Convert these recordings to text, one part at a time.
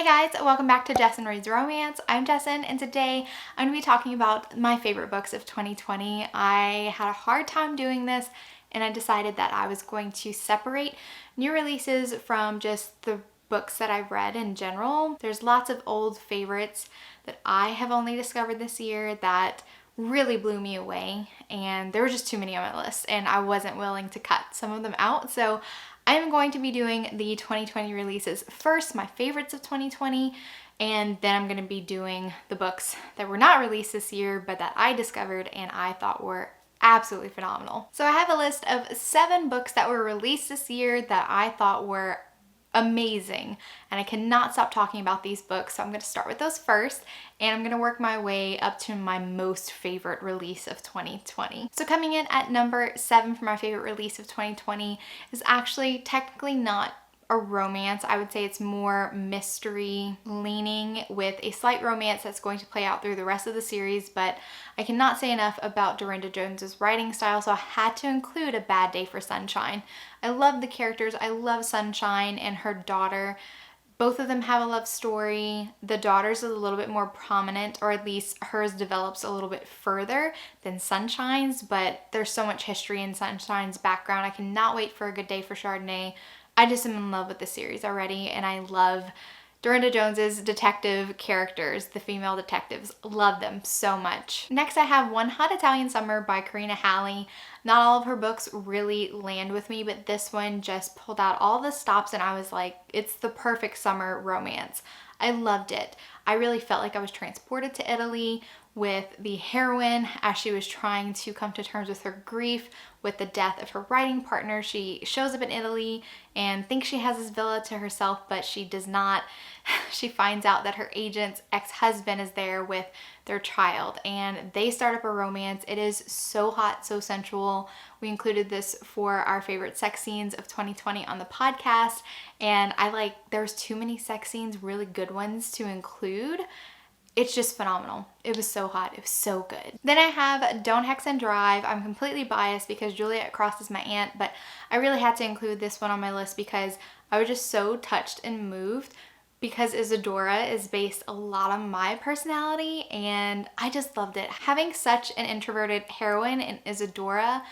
Hey guys, welcome back to Jess and Reads Romance. I'm Jessin, and today I'm going to be talking about my favorite books of 2020. I had a hard time doing this, and I decided that I was going to separate new releases from just the books that I've read in general. There's lots of old favorites that I have only discovered this year that really blew me away, and there were just too many on my list, and I wasn't willing to cut some of them out. So I'm going to be doing the 2020 releases first, my favorites of 2020, and then I'm going to be doing the books that were not released this year but that I discovered and I thought were absolutely phenomenal. So I have a list of 7 books that were released this year that I thought were amazing, and I cannot stop talking about these books, so I'm going to start with those first, and I'm going to work my way up to my most favorite release of 2020. So coming in at number 7 for my favorite release of 2020 is actually technically not a romance. I would say it's more mystery leaning with a slight romance that's going to play out through the rest of the series, but I cannot say enough about Dorinda Jones's writing style, so I had to include A Bad Day for Sunshine. I love the characters. I love Sunshine and her daughter. Both of them have a love story. The daughter's is a little bit more prominent, or at least hers develops a little bit further than Sunshine's, but there's so much history in Sunshine's background. I cannot wait for A Good Day for Chardonnay. I just am in love with the series already, and I love Dorinda Jones's detective characters, the female detectives. Love them so much. Next, I have One Hot Italian Summer by Karina Halley. Not all of her books really land with me, but this one just pulled out all the stops, and I was like, it's the perfect summer romance. I loved it. I really felt like I was transported to Italy with the heroine as she was trying to come to terms with her grief with the death of her writing partner. She shows up in Italy and thinks she has this villa to herself, but she does not. She finds out that her agent's ex-husband is there with their child, and they start up a romance. It is so hot, so sensual. We included this for our favorite sex scenes of 2020 on the podcast, and there's too many sex scenes, really good ones to include. It's just phenomenal. It was so hot. It was so good. Then I have Don't Hex and Drive. I'm completely biased because Juliet Cross is my aunt, but I really had to include this one on my list because I was just so touched and moved, because Isadora is based a lot on my personality, and I just loved it. Having such an introverted heroine in Isadora,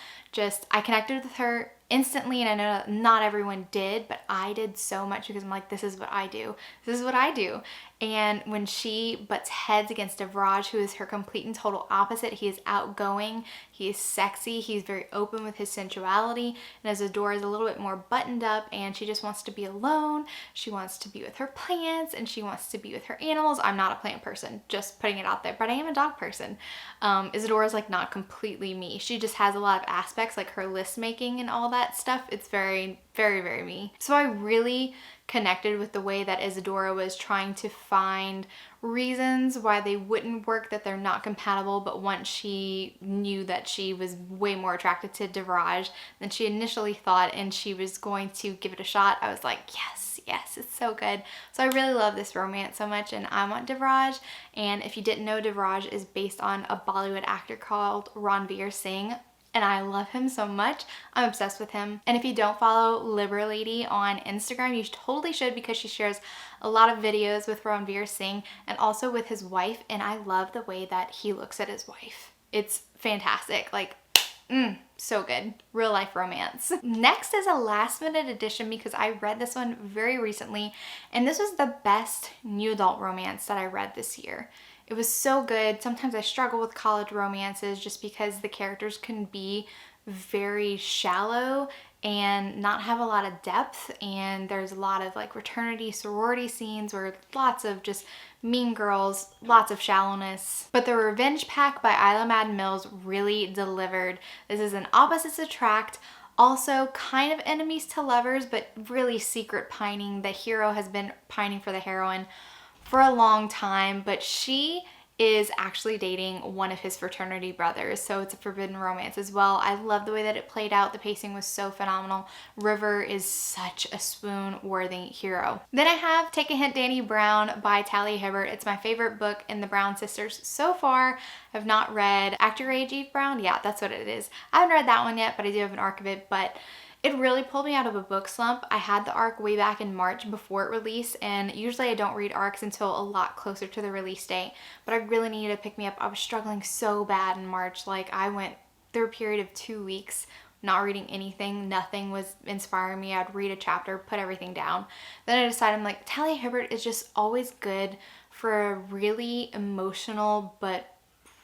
I connected with her instantly, and I know not everyone did, but I did so much because I'm like, this is what I do. This is what I do. And when she butts heads against Devraj, who is her complete and total opposite, he is outgoing, he is sexy, he's very open with his sensuality, and Isadora is a little bit more buttoned up, and she just wants to be alone, she wants to be with her plants, and she wants to be with her animals. I'm not a plant person, just putting it out there, but I am a dog person. Isadora's like not completely me. She just has a lot of aspects, like her list making and all that stuff. It's very, very, very me. So I really connected with the way that Isadora was trying to find reasons why they wouldn't work, that they're not compatible, but once she knew that she was way more attracted to Devraj than she initially thought, and she was going to give it a shot, I was like, yes, yes, it's so good. So I really love this romance so much, and I want Devraj. And if you didn't know, Devraj is based on a Bollywood actor called Ranveer Singh, and I love him so much. I'm obsessed with him. And if you don't follow LIBRO Lady on Instagram, you totally should, because she shares a lot of videos with Ranveer Singh and also with his wife, and I love the way that he looks at his wife. It's fantastic. So good. Real life romance. Next is a last minute addition because I read this one very recently, and this was the best new adult romance that I read this year. It was so good. Sometimes I struggle with college romances just because the characters can be very shallow and not have a lot of depth, and there's a lot of fraternity, sorority scenes where lots of just mean girls, lots of shallowness. But The Revenge Pack by Isla Madden Mills really delivered. This is an opposites attract, also kind of enemies to lovers, but really secret pining. The hero has been pining for the heroine for a long time, but she is actually dating one of his fraternity brothers, so it's a forbidden romance as well. I love the way that it played out. The pacing was so phenomenal. River is such a swoon-worthy hero. Then I have Take a Hint, Danny Brown by Talia Hibbert. It's my favorite book in the Brown sisters so far. I've not read Act Your Age, Eve Brown. Yeah, that's what it is. I haven't read that one yet, but I do have an arc of it, but It really pulled me out of a book slump. I had the arc way back in March before it released, and usually I don't read arcs until a lot closer to the release date, but I really needed to pick me up. I was struggling so bad in March. Like, I went through a period of 2 weeks not reading anything. Nothing was inspiring me. I'd read a chapter, put everything down. Then I decided, I'm like, Talia Hibbert is just always good for a really emotional but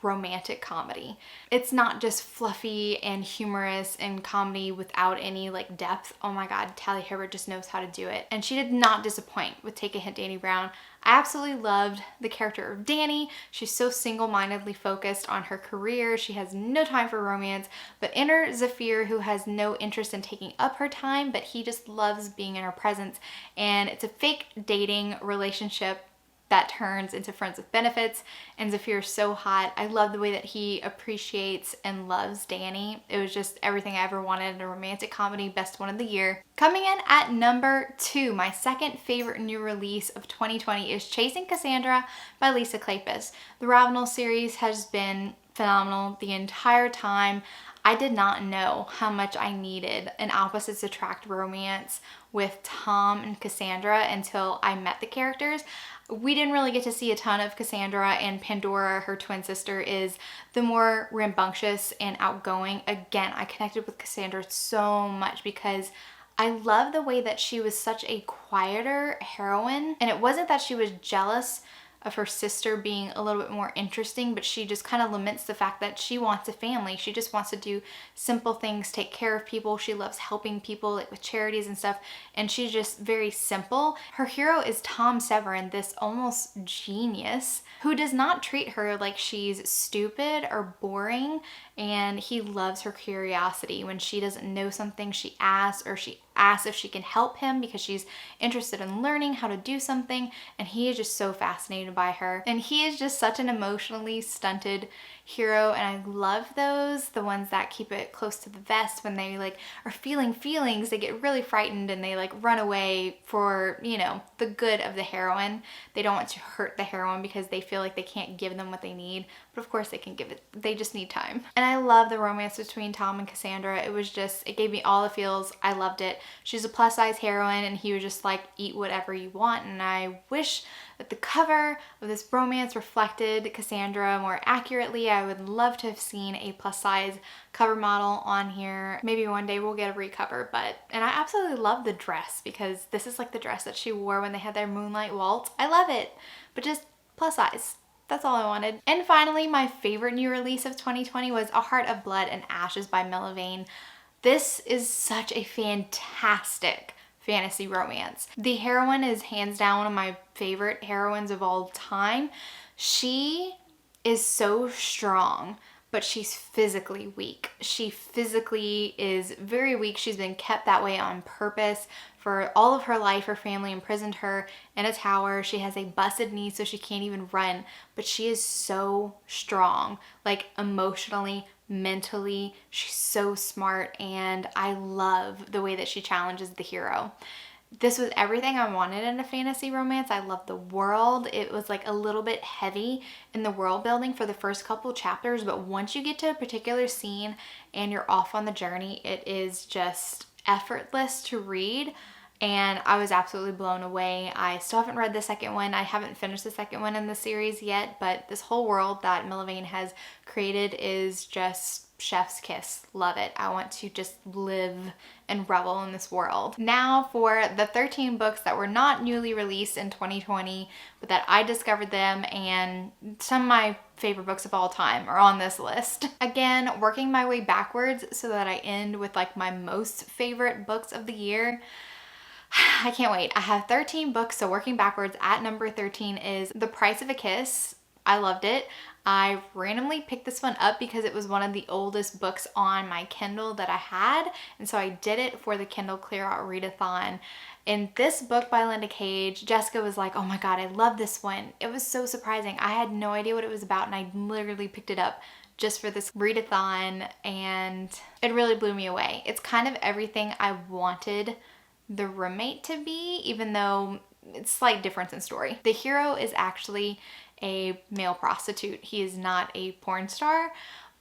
romantic comedy. It's not just fluffy and humorous and comedy without any like depth. Oh my god, Talia Hibbert just knows how to do it. And she did not disappoint with Take a Hint, Dani Brown. I absolutely loved the character of Dani. She's so single-mindedly focused on her career. She has no time for romance. But enter Zafir, who has no interest in taking up her time, but he just loves being in her presence. And it's a fake dating relationship that turns into friends with benefits, and Zafir is so hot. I love the way that he appreciates and loves Dani. It was just everything I ever wanted in a romantic comedy, best one of the year. Coming in at number 2, my second favorite new release of 2020 is Chasing Cassandra by Lisa Kleypas. The Ravenel series has been phenomenal the entire time. I did not know how much I needed an opposites attract romance with Tom and Cassandra until I met the characters. We didn't really get to see a ton of Cassandra, and Pandora, her twin sister, is the more rambunctious and outgoing. Again, I connected with Cassandra so much because I love the way that she was such a quieter heroine, and it wasn't that she was jealous of her sister being a little bit more interesting, but she just kind of laments the fact that she wants a family. She just wants to do simple things, take care of people. She loves helping people, like with charities and stuff, and she's just very simple. Her hero is Tom Severin, this almost genius who does not treat her like she's stupid or boring, and he loves her curiosity. When she doesn't know something, she asks, or she asks if she can help him because she's interested in learning how to do something, and he is just so fascinated by her. And he is just such an emotionally stunted hero, and I love those, the ones that keep it close to the vest. When they like are feeling feelings, they get really frightened and they like run away for, you know, the good of the heroine. They don't want to hurt the heroine because they feel like they can't give them what they need, but of course they can give it, they just need time. And I love the romance between Tom and Cassandra. It was just, it gave me all the feels. I loved it. She's a plus size heroine, and he was just like, eat whatever you want. And I wish that the cover of this romance reflected Cassandra more accurately. I would love to have seen a plus size cover model on here. Maybe one day we'll get a recover, and I absolutely love the dress because this is like the dress that she wore when they had their moonlight waltz. I love it, but just plus size. That's all I wanted. And finally, my favorite new release of 2020 was A Heart of Blood and Ashes by Melvin. This is such a fantastic fantasy romance. The heroine is hands down one of my favorite heroines of all time. She is so strong, but she's physically weak. She physically is very weak. She's been kept that way on purpose. For all of her life, her family imprisoned her in a tower. She has a busted knee, so she can't even run, but she is so strong, like emotionally, mentally. She's so smart, and I love the way that she challenges the hero. This was everything I wanted in a fantasy romance. I love the world. It was like a little bit heavy in the world building for the first couple chapters, but once you get to a particular scene and you're off on the journey, it is just effortless to read. And I was absolutely blown away. I still haven't read the second one. I haven't finished the second one in the series yet, but this whole world that Melvin has created is just chef's kiss. Love it. I want to just live and revel in this world. Now for the 13 books that were not newly released in 2020, but that I discovered them, and some of my favorite books of all time are on this list. Again, working my way backwards so that I end with like my most favorite books of the year. I can't wait. I have 13 books, so working backwards, at number 13 is The Price of a Kiss. I loved it. I randomly picked this one up because it was one of the oldest books on my Kindle that I had, and so I did it for the Kindle Clear Out Readathon. In this book by Linda Cage, Jessica was like, oh my god, I love this one. It was so surprising. I had no idea what it was about, and I literally picked it up just for this readathon, and it really blew me away. It's kind of everything I wanted the roommate to be, even though it's a slight difference in story. The hero is actually a male prostitute. He is not a porn star,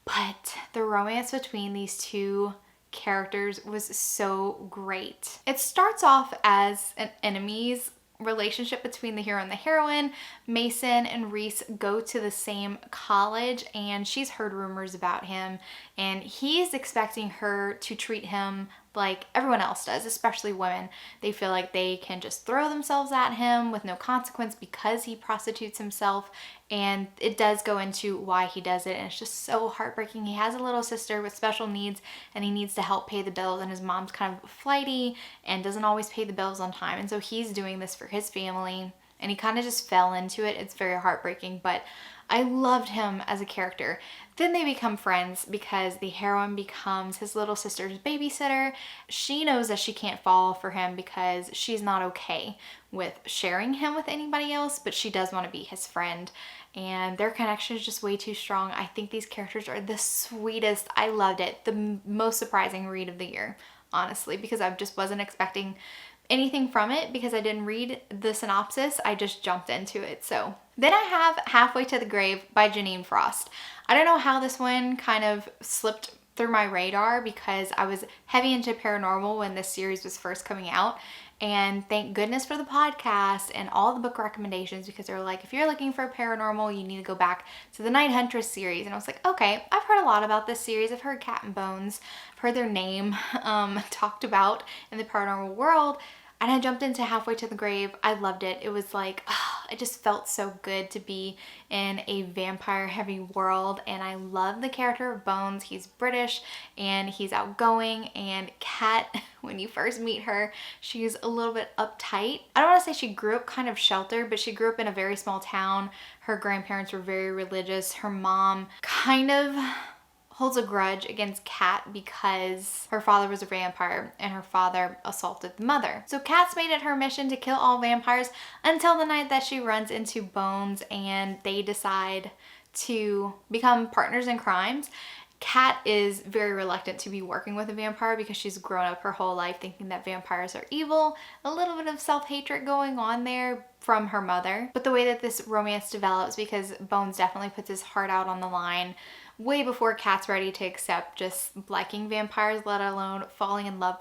but the romance between these two characters was so great. It starts off as an enemies relationship between the hero and the heroine. Mason and Reese go to the same college, and she's heard rumors about him, and he's expecting her to treat him like everyone else does, especially women. They feel like they can just throw themselves at him with no consequence because he prostitutes himself, and it does go into why he does it, and it's just so heartbreaking. He has a little sister with special needs, and he needs to help pay the bills, and his mom's kind of flighty and doesn't always pay the bills on time, and so he's doing this for his family, and he kind of just fell into it. It's very heartbreaking, but I loved him as a character. Then they become friends because the heroine becomes his little sister's babysitter. She knows that she can't fall for him because she's not okay with sharing him with anybody else, but she does want to be his friend. And their connection is just way too strong. I think these characters are the sweetest. I loved it. The most surprising read of the year, honestly, because I just wasn't expecting anything from it because I didn't read the synopsis. I just jumped into it. So then I have Halfway to the Grave by Janine Frost. I don't know how this one kind of slipped through my radar because I was heavy into paranormal when this series was first coming out. And thank goodness for the podcast and all the book recommendations, because they're like, if you're looking for paranormal, you need to go back to the Night Huntress series. And I was like, okay, I've heard a lot about this series. I've heard Cat and Bones. I've heard their name talked about in the paranormal world. And I jumped into Halfway to the Grave. I loved it. It was like, it just felt so good to be in a vampire heavy world. And I love the character of Bones. He's British and he's outgoing. And Kat, when you first meet her, she's a little bit uptight. I don't want to say she grew up kind of sheltered, but she grew up in a very small town. Her grandparents were very religious. Her mom kind of holds a grudge against Kat because her father was a vampire and her father assaulted the mother. So Kat's made it her mission to kill all vampires until the night that she runs into Bones and they decide to become partners in crimes. Kat is very reluctant to be working with a vampire because she's grown up her whole life thinking that vampires are evil. A little bit of self-hatred going on there from her mother. But the way that this romance develops, because Bones definitely puts his heart out on the line way before Kat's ready to accept just liking vampires, let alone falling in love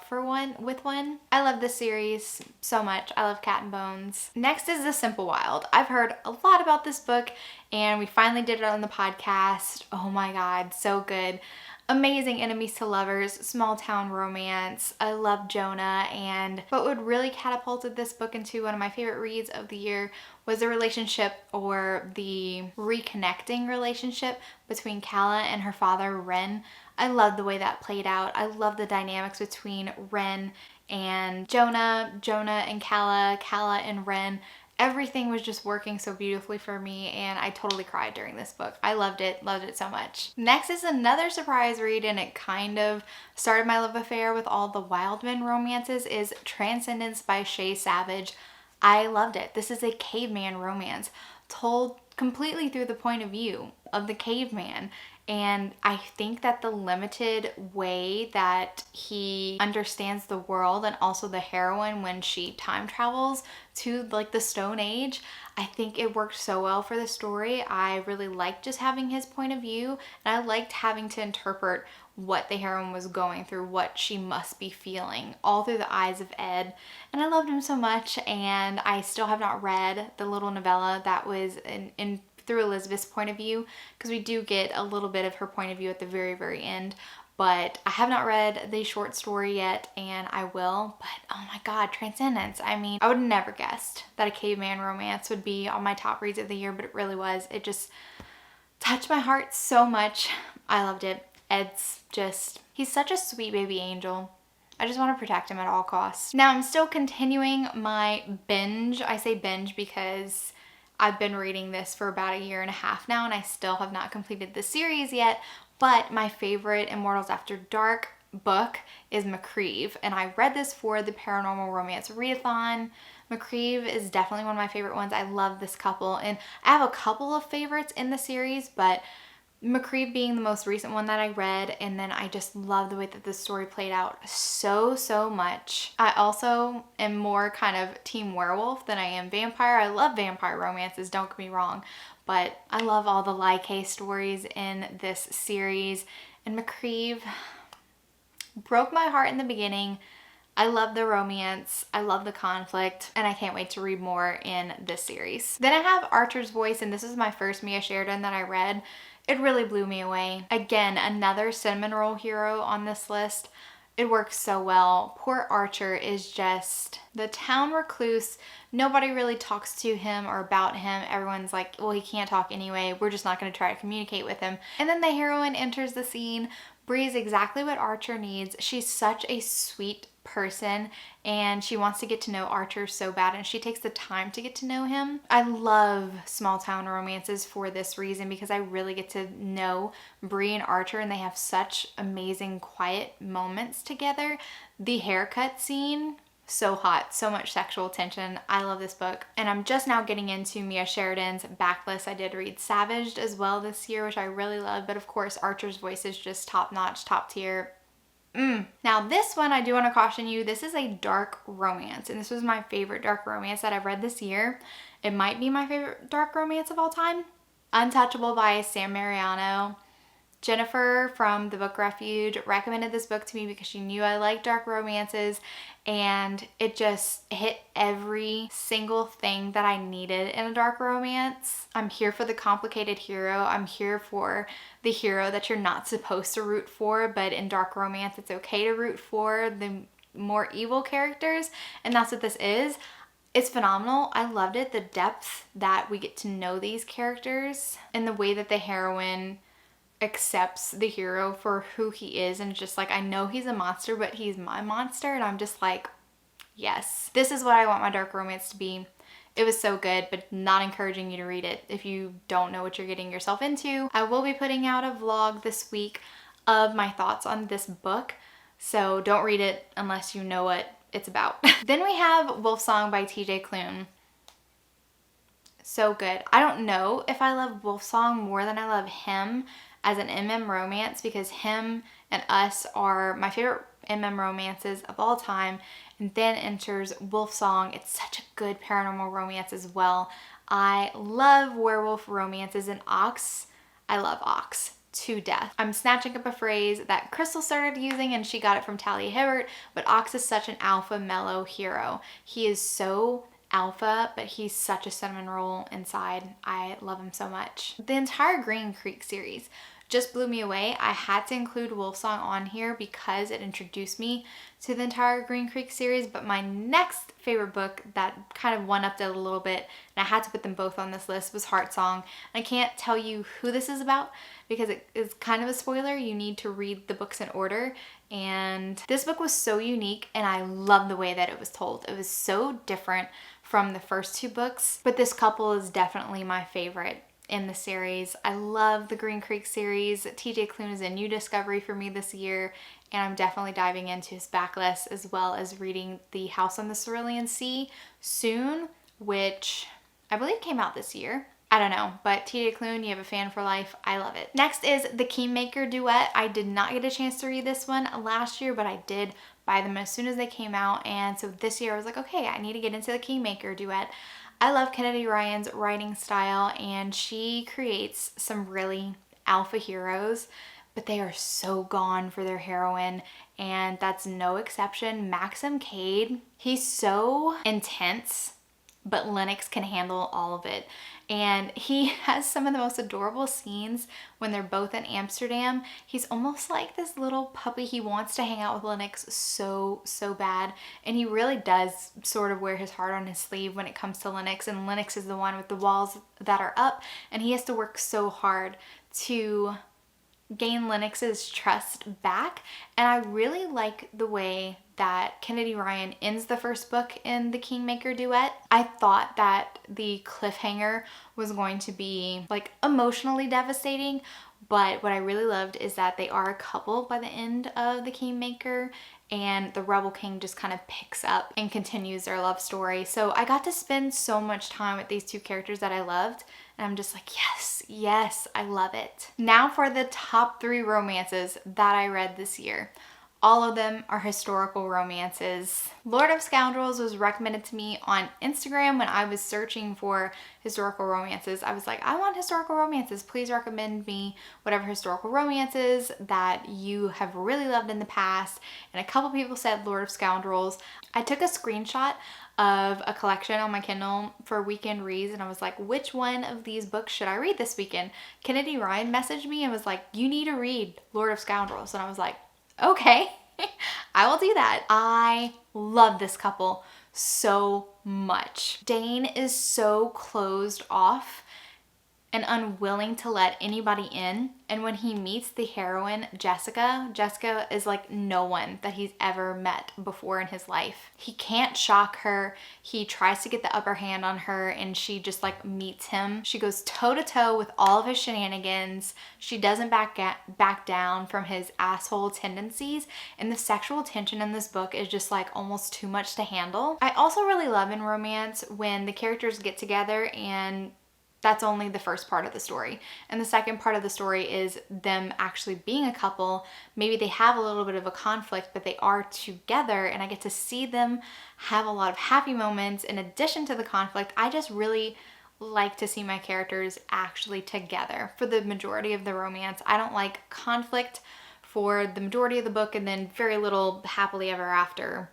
with one. I love this series so much. I love Cat and Bones. Next is The Simple Wild. I've heard a lot about this book and we finally did it on the podcast. Oh my God, so good. Amazing enemies to lovers, small town romance. I love Jonah, and what really catapulted this book into one of my favorite reads of the year was the relationship, or the reconnecting relationship, between Calla and her father, Ren. I love the way that played out. I love the dynamics between Ren and Jonah, Jonah and Calla, Calla and Ren. Everything was just working so beautifully for me, and I totally cried during this book. I loved it so much. Next is another surprise read, and it kind of started my love affair with all the Wildman romances, is Transcendence by Shay Savage. I loved it. This is a caveman romance told completely through the point of view of the caveman. And I think that the limited way that he understands the world, and also the heroine when she time travels to like the Stone Age, I think it worked so well for the story. I really liked just having his point of view, and I liked having to interpret what the heroine was going through, what she must be feeling, all through the eyes of Ed. And I loved him so much, and I still have not read the little novella that was in through Elizabeth's point of view, because we do get a little bit of her point of view at the very, very end. But I have not read the short story yet, and I will. But oh my God, Transcendence. I mean, I would have never guessed that a caveman romance would be on my top reads of the year, but it really was. It just touched my heart so much. I loved it. Ed's just, he's such a sweet baby angel. I just want to protect him at all costs. Now I'm still continuing my binge. I say binge because I've been reading this for about 1.5 years now, and I still have not completed the series yet. But my favorite Immortals After Dark book is McCreeve, and I read this for the Paranormal Romance Readathon. McCreeve is definitely one of my favorite ones. I love this couple, and I have a couple of favorites in the series, but McCreeve being the most recent one that I read, and then I just love the way that the story played out so much. I also am more kind of team werewolf than I am vampire. I love vampire romances, don't get me wrong, but I love all the Like stories in this series, and McCreeve, broke my heart in the beginning. I love the romance, I love the conflict, and I can't wait to read more in this series. Then I have Archer's Voice, and this is my first Mia Sheridan that I read. It really blew me away. Again, another cinnamon roll hero on this list. It works so well. Poor Archer is just the town recluse. Nobody really talks to him or about him. Everyone's like, well, he can't talk anyway. We're just not going to try to communicate with him. And then the heroine enters the scene. Bree's exactly what Archer needs. She's such a sweet person and she wants to get to know Archer so bad, and she takes the time to get to know him. I love small town romances for this reason, because I really get to know Bree and Archer, and they have such amazing quiet moments together. The haircut scene, so hot, so much sexual tension. I love this book, and I'm just now getting into Mia Sheridan's backlist. I did read Savaged as well this year, which I really love, but of course Archer's Voice is just top notch, top tier. Now this one, I do want to caution you, this is a dark romance, and this was my favorite dark romance that I've read this year. It might be my favorite dark romance of all time. Untouchable by Sam Mariano. Jennifer from the Book Refuge recommended this book to me because she knew I like dark romances, and it just hit every single thing that I needed in a dark romance. I'm here for the complicated hero. I'm here for the hero that you're not supposed to root for, but in dark romance it's okay to root for the more evil characters, and that's what this is. It's phenomenal. I loved it. The depth that we get to know these characters and the way that the heroine accepts the hero for who he is, and just like, I know he's a monster, but he's my monster, and I'm just like, yes, this is what I want my dark romance to be. It was so good, but not encouraging you to read it if you don't know what you're getting yourself into. I will be putting out a vlog this week of my thoughts on this book, so don't read it unless you know what it's about. Then we have Wolfsong by TJ Klune. So good. I don't know if I love Wolfsong more than I love him as an MM romance, because him and Us are my favorite MM romances of all time. And then enters Wolfsong. It's such a good paranormal romance as well. I love werewolf romances, and Ox, I love Ox to death. I'm snatching up a phrase that Crystal started using, and she got it from Talia Hibbert, but Ox is such an alpha mellow hero. He is so alpha, but he's such a cinnamon roll inside. I love him so much. The entire Green Creek series just blew me away. I had to include Wolfsong on here because it introduced me to the entire Green Creek series, but my next favorite book that kind of one-upped it a little bit, and I had to put them both on this list, was Heartsong. I can't tell you who this is about because it is kind of a spoiler. You need to read the books in order, and this book was so unique, and I love the way that it was told. It was so different from the first two books, but this couple is definitely my favorite in the series. I love the Green Creek series. TJ Klune is a new discovery for me this year, and I'm definitely diving into his backlist, as well as reading The House on the Cerulean Sea, SWOON, which I believe came out this year. I don't know, but TJ Klune, you have a fan for life. I love it. Next is The Kingmaker Duet. I did not get a chance to read this one last year, but I did buy them as soon as they came out, and so this year I was like, okay, I need to get into The Kingmaker Duet. I love Kennedy Ryan's writing style, and she creates some really alpha heroes, but they are so gone for their heroine, and that's no exception. Maxim Cade, he's so intense, but Lennox can handle all of it. And he has some of the most adorable scenes when they're both in Amsterdam. He's almost like this little puppy. He wants to hang out with Lennox so bad. And he really does sort of wear his heart on his sleeve when it comes to Lennox. And Lennox is the one with the walls that are up. And he has to work so hard to gain Lennox's trust back. And I really like the way that Kennedy Ryan ends the first book in The Kingmaker Duet. I thought that the cliffhanger was going to be like emotionally devastating, but what I really loved is that they are a couple by the end of The Kingmaker, and the Rebel King just kind of picks up and continues their love story. So I got to spend so much time with these two characters that I loved, and I'm just like, yes, I love it. Now for the top 3 romances that I read this year. All of them are historical romances. Lord of Scoundrels was recommended to me on Instagram when I was searching for historical romances. I was like, I want historical romances. Please recommend me whatever historical romances that you have really loved in the past. And a couple people said Lord of Scoundrels. I took a screenshot of a collection on my Kindle for weekend reads, and I was like, which one of these books should I read this weekend? Kennedy Ryan messaged me and was like, you need to read Lord of Scoundrels. And I was like, okay, I will do that. I love this couple so much. Dane is so closed off and unwilling to let anybody in. And when he meets the heroine, Jessica is like no one that he's ever met before in his life. He can't shock her. He tries to get the upper hand on her and she just like meets him. She goes toe to toe with all of his shenanigans. She doesn't back down from his asshole tendencies. And the sexual tension in this book is just like almost too much to handle. I also really love in romance when the characters get together and that's only the first part of the story. And the second part of the story is them actually being a couple. Maybe they have a little bit of a conflict, but they are together and I get to see them have a lot of happy moments in addition to the conflict. I just really like to see my characters actually together for the majority of the romance. I don't like conflict for the majority of the book and then very little happily ever after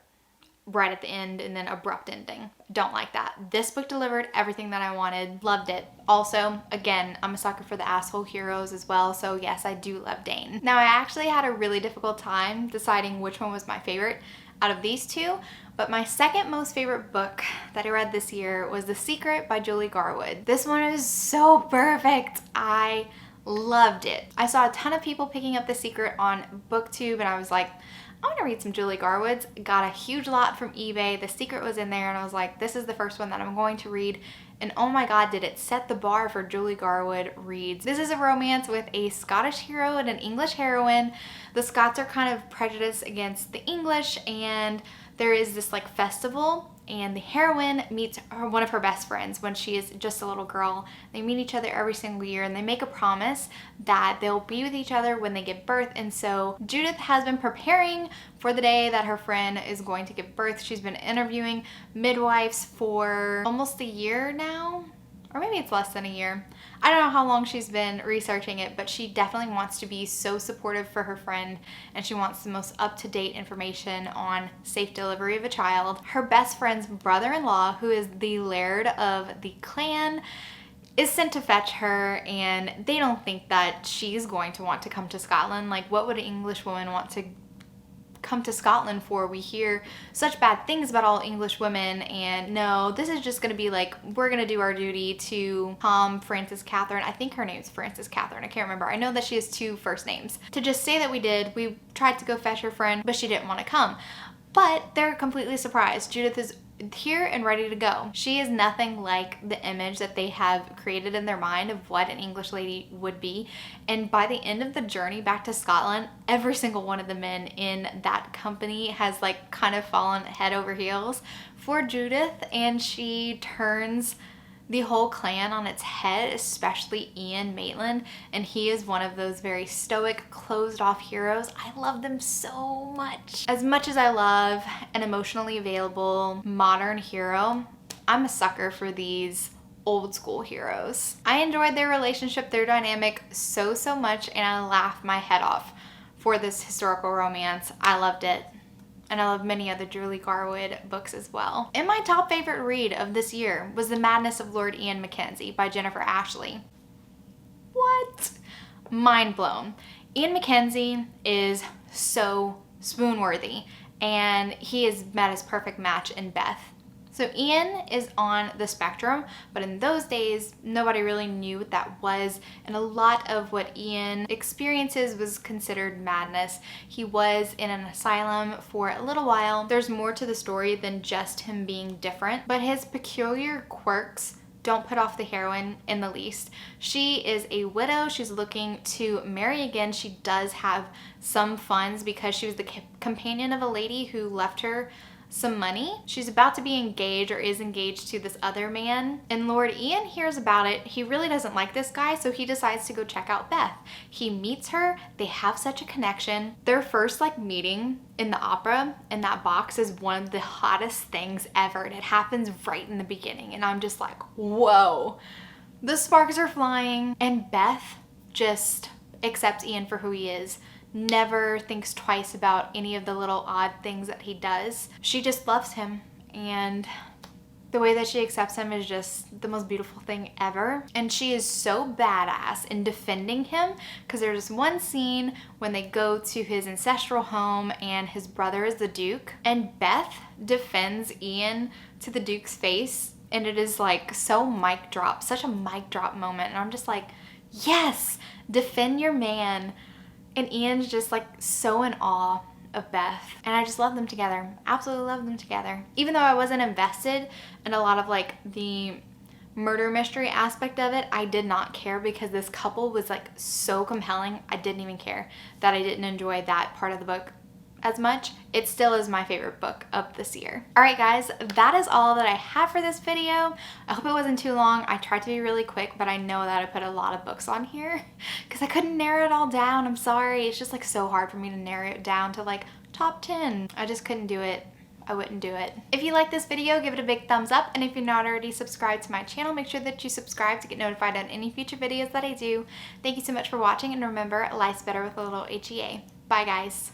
right at the end and then abrupt ending. Don't like that. This book delivered everything that I wanted. Loved it. Also, again, I'm a sucker for the asshole heroes as well, so yes, I do love Dane. Now, I actually had a really difficult time deciding which one was my favorite out of these two, but my second most favorite book that I read this year was The Secret by Julie Garwood. This one is so perfect. I loved it. I saw a ton of people picking up The Secret on BookTube and I was like, I want to read some Julie Garwood's. Got a huge lot from eBay. The Secret was in there and I was like, this is the first one that I'm going to read. And oh my God, did it set the bar for Julie Garwood reads. This is a romance with a Scottish hero and an English heroine. The Scots are kind of prejudiced against the English and there is this like festival and the heroine meets one of her best friends when she is just a little girl. They meet each other every single year and they make a promise that they'll be with each other when they give birth. And so Judith has been preparing for the day that her friend is going to give birth. She's been interviewing midwives for almost a year now, or maybe it's less than a year. I don't know how long she's been researching it, but she definitely wants to be so supportive for her friend and she wants the most up-to-date information on safe delivery of a child. Her best friend's brother-in-law, who is the laird of the clan, is sent to fetch her and they don't think that she's going to want to come to Scotland. Like, what would an English woman want to come to Scotland for? We hear such bad things about all English women, and no, this is just gonna be like, we're gonna do our duty to Frances Catherine. I think her name's Frances Catherine. I can't remember. I know that she has two first names. To just say that we tried to go fetch her friend, but she didn't want to come. But they're completely surprised. Judith is here and ready to go. She is nothing like the image that they have created in their mind of what an English lady would be. And by the end of the journey back to Scotland, every single one of the men in that company has like kind of fallen head over heels for Judith, and she turns the whole clan on its head, especially Ian Maitland, and he is one of those very stoic, closed-off heroes. I love them so much. As much as I love an emotionally available modern hero, I'm a sucker for these old school heroes. I enjoyed their relationship, their dynamic so much, and I laughed my head off for this historical romance. I loved it. And I love many other Julie Garwood books as well. And my top favorite read of this year was The Madness of Lord Ian Mackenzie by Jennifer Ashley. What? Mind blown. Ian Mackenzie is so swoon-worthy, and he has met his perfect match in Beth. So Ian is on the spectrum, but in those days, nobody really knew what that was, and a lot of what Ian experiences was considered madness. He was in an asylum for a little while. There's more to the story than just him being different, but his peculiar quirks don't put off the heroine in the least. She is a widow. She's looking to marry again. She does have some funds because she was the companion of a lady who left her some money. She's about to be engaged, or is engaged, to this other man. And Lord Ian hears about it. He really doesn't like this guy, so he decides to go check out Beth. He meets her. They have such a connection. Their first like meeting in the opera in that box is one of the hottest things ever. And it happens right in the beginning. And I'm just like, whoa. The sparks are flying. And Beth just accepts Ian for who he is. Never thinks twice about any of the little odd things that he does. She just loves him, and the way that she accepts him is just the most beautiful thing ever. And she is so badass in defending him, because there's this one scene when they go to his ancestral home and his brother is the Duke, and Beth defends Ian to the Duke's face, and it is like so mic drop, such a mic drop moment. And I'm just like, yes, defend your man. And Ian's just like so in awe of Beth. And I just love them together. Absolutely love them together. Even though I wasn't invested in a lot of like the murder mystery aspect of it, I did not care, because this couple was like so compelling. I didn't even care that I didn't enjoy that part of the book as much. It still is my favorite book of this year. All right guys, that is all that I have for this video. I hope it wasn't too long. I tried to be really quick, but I know that I put a lot of books on here because I couldn't narrow it all down. I'm sorry. It's just like so hard for me to narrow it down to like top 10. I just couldn't do it. I wouldn't do it. If you like this video, give it a big thumbs up. And if you're not already subscribed to my channel, make sure that you subscribe to get notified on any future videos that I do. Thank you so much for watching. And remember, life's better with a little HEA. Bye guys.